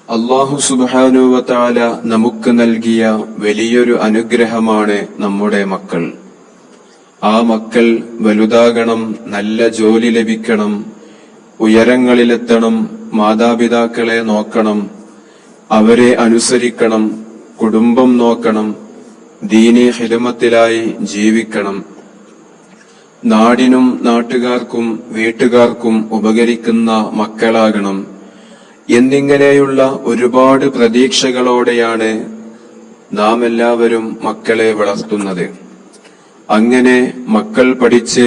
അല്ലാഹു സുബ്ഹാനഹു വ തആല നമുക്ക് നൽകിയ വലിയൊരു അനുഗ്രഹമാണ് നമ്മുടെ മക്കൾ. ആ മക്കൾ വലുതാകണം, നല്ല ജോലി ലഭിക്കണം, ഉയരങ്ങളിലെത്തണം, മാതാപിതാക്കളെ നോക്കണം, അവരെ അനുസരിക്കണം, കുടുംബം നോക്കണം, ദീനി ഖിദ്മത്തിലായി ജീവിക്കണം, നാടിനും നാട്ടുകാർക്കും വീട്ടുകാർക്കും ഉപകരിക്കുന്ന മക്കളാകണം എന്നിങ്ങനെയുള്ള ഒരുപാട് പ്രതീക്ഷകളോടെയാണ് നാം എല്ലാവരും മക്കളെ വളർത്തുന്നത്. അങ്ങനെ മക്കൾ പഠിച്ച്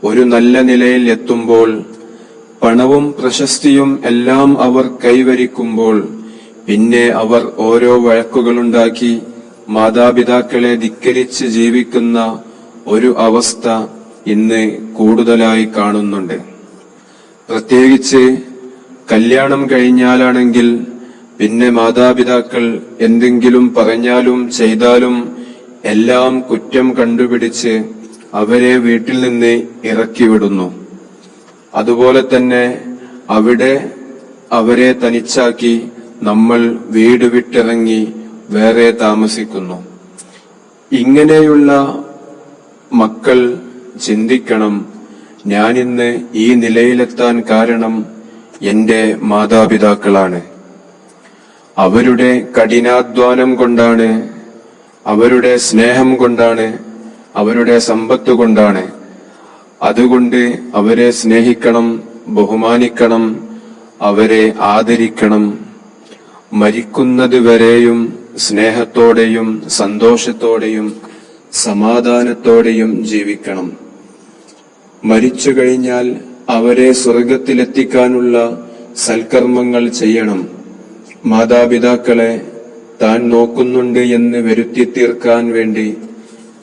ഒരു നല്ല നിലയിൽ എത്തുമ്പോൾ, പണവും പ്രശസ്തിയും എല്ലാം അവർ കൈവരിക്കുമ്പോൾ, പിന്നെ അവർ ഓരോ വഴക്കുകളുണ്ടാക്കി മാതാപിതാക്കളെ ധിക്കരിച്ച് ജീവിക്കുന്ന ഒരു അവസ്ഥ ഇന്ന് കൂടുതലായി കാണുന്നുണ്ട്. പ്രത്യേകിച്ച് കല്യാണം കഴിഞ്ഞാലാണെങ്കിൽ പിന്നെ മാതാപിതാക്കൾ എന്തെങ്കിലും പറഞ്ഞാലും ചെയ്താലും എല്ലാം കുറ്റം കണ്ടുപിടിച്ച് അവരെ വീട്ടിൽ നിന്ന് ഇറക്കിവിടുന്നു. അതുപോലെ തന്നെ അവിടെ അവരെ തനിച്ചാക്കി നമ്മൾ വീട് വിട്ടിറങ്ങി വേറെ താമസിക്കുന്നു. ഇങ്ങനെയുള്ള മക്കൾ ചിന്തിക്കണം, ഞാനിന്ന് ഈ നിലയിലെത്താൻ കാരണം എന്റെ മാതാപിതാക്കളാണ്. അവരുടെ കഠിനാധ്വാനം കൊണ്ടാണ്, അവരുടെ സ്നേഹം കൊണ്ടാണ്, അവരുടെ സമ്പത്ത് കൊണ്ടാണ്. അതുകൊണ്ട് അവരെ സ്നേഹിക്കണം, ബഹുമാനിക്കണം, അവരെ ആദരിക്കണം. മരിക്കുന്നത് വരെയും സ്നേഹത്തോടെയും സന്തോഷത്തോടെയും സമാധാനത്തോടെയും ജീവിക്കണം. മരിച്ചു കഴിഞ്ഞാൽ അവരെ സ്വർഗത്തിലെത്തിക്കാനുള്ള സൽക്കർമ്മങ്ങൾ ചെയ്യണം. മാതാപിതാക്കളെ താൻ നോക്കുന്നുണ്ട് എന്ന് വരുത്തി തീർക്കാൻ വേണ്ടി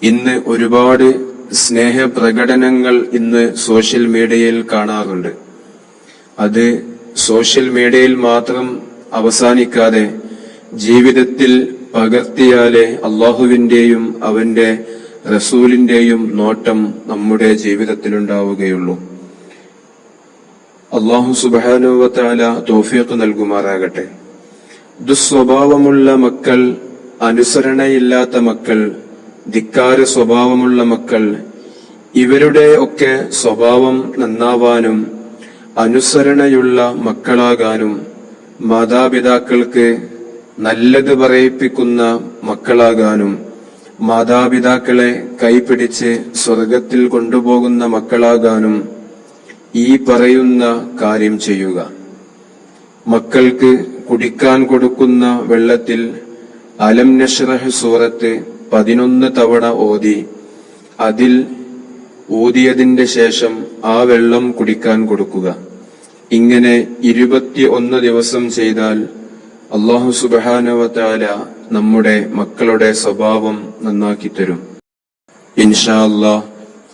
ഇന്ന് ഒരുപാട് സ്നേഹപ്രകടനങ്ങൾ ഇന്ന് സോഷ്യൽ മീഡിയയിൽ കാണാറുണ്ട്. അത് സോഷ്യൽ മീഡിയയിൽ മാത്രം അവസാനിക്കാതെ ജീവിതത്തിൽ പകർത്തിയാലേ അള്ളാഹുവിന്റെയും അവന്റെ റസൂലിന്റെയും നോട്ടം നമ്മുടെ ജീവിതത്തിലുണ്ടാവുകയുള്ളൂ. അല്ലാഹു സുബ്ഹാനഹു വ തആല തൗഫീഖ് നൽകുമാറാകട്ടെ. ദുസ്വഭാവമുള്ള മക്കൾ, അനുസരണയില്ലാത്ത മക്കൾ, ധിക്കാര സ്വഭാവമുള്ള മക്കൾ, ഇവരുടെ ഒക്കെ സ്വഭാവം നന്നാവാനും അനുസരണയുള്ള മക്കളാകാനും മാതാപിതാക്കൾക്ക് നല്ലത് പറയിപ്പിക്കുന്ന മക്കളാകാനും മാതാപിതാക്കളെ കൈപിടിച്ച് സ്വർഗത്തിൽ കൊണ്ടുപോകുന്ന മക്കളാകാനും ഈ പറയുന്ന കാര്യം ചെയ്യുക. മക്കൾക്ക് കുടിക്കാൻ കൊടുക്കുന്ന വെള്ളത്തിൽ അലം നശ്റഹ് സൂറത്ത് 11 തവണ ഓതി അതിൽ ഊതിയതിന്റെ ശേഷം ആ വെള്ളം കുടിക്കാൻ കൊടുക്കുക. ഇങ്ങനെ 21 ദിവസം ചെയ്താൽ അല്ലാഹു സുബ്ഹാനഹു വ തആല നമ്മുടെ മക്കളുടെ സ്വഭാവം നന്നാക്കി തരും. ഇൻഷാ അല്ലാഹ്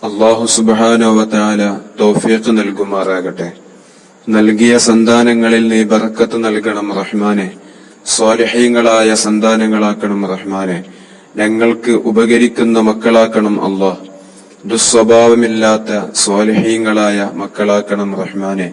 അല്ലാഹു സുബ്ഹാനഹു വ തആല തൗഫീഖ് നൽകുമാറാകട്ടെ. നൽകിയ സന്താനങ്ങളിൽ നീ ബർക്കത്ത് നൽകണം റഹ്മാനെ. സ്വാലിഹീങ്ങളായ സന്താനങ്ങളാക്കണം റഹ്മാനെ. ഞങ്ങൾക്ക് ഉപകരിക്കുന്ന മക്കളാക്കണം അല്ലാഹ്. ദുസ്വഭാവമില്ലാത്ത സ്വാലിഹീങ്ങളായ മക്കളാക്കണം റഹ്മാനെ.